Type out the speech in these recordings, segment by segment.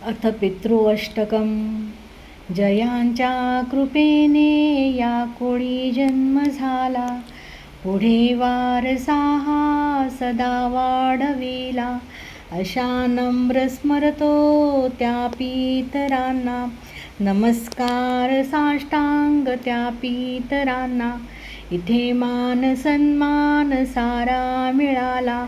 अथ पितृअष्टकं जयांच्या कृपेने या कोळी जन्म झाला, पुढे वारसा हा सदा वाढविला. अशा नम्र स्मरतो त्या पितरांना, नमस्कार साष्टांग त्या पितरांना. इथे मान सन्मान सारा मिळाला,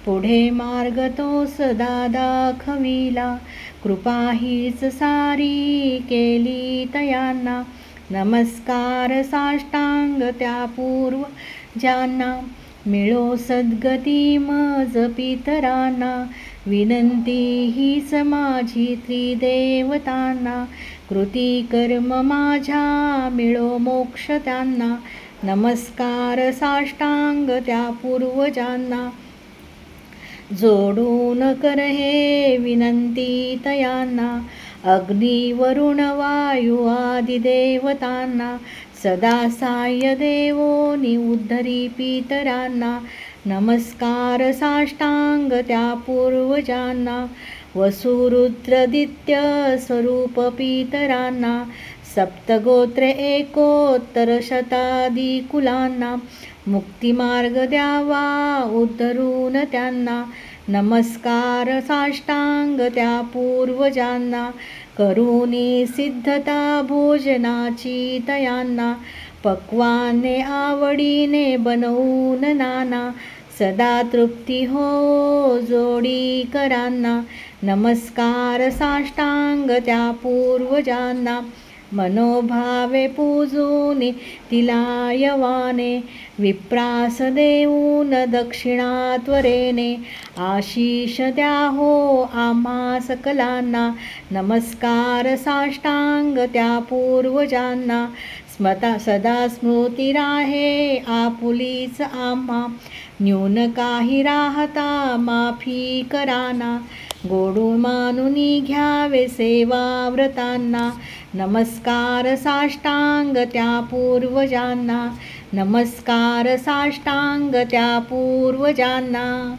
पुढे मार्ग तो सदा दाखविला. कृपा हीच सारी केली तयांना, नमस्कार साष्टांग त्या पूर्वजांना. मिळो सद्गती मज पितरांना, विनंती हीच माझी त्रिदेवतांना. कृती कर्म माझ्या मिळो मोक्ष त्यांना, नमस्कार साष्टांग त्या पूर्वजांना. जोडून कर हे विनंती तयांना, अग्नी वरुण वायू आदी देवतांना. सदा साह्य देवोनी उद्धरी पितरांना, नमस्कार साष्टांग त्या पूर्वजांना. वसुरुद्रदित्य स्वरूप पितरांना, सप्तगोत्रे एकोत्तर शतादी कुलांना. मुक्तिमार्ग द्यावा उद्धरून त्यांना, नमस्कार साष्टांग त्या पूर्वजांना. करुणी सिद्धता भोजनाची तयांना, पक्वाने आवडीने बनवून नाना. सदा तृप्ती हो जोडीकरांना, नमस्कार साष्टांग त्या पूर्वजांना. मनोभावे पूजूनी तिला यवाने, विप्रास देऊन दक्षिणा त्वरेने. आशीष द्या हो आम्हा सकलांना, नमस्कार साष्टांग त्या पूर्वजांना. सदा स्मृती राहे आपुलीच आम्हा, न्यून काही राहता माफी कराना. गोडून मानुनी घ्यावे सेवा व्रतांना, नमस्कार साष्टांग त्या पूर्वजांना. नमस्कार साष्टांग त्या पूर्वजांना.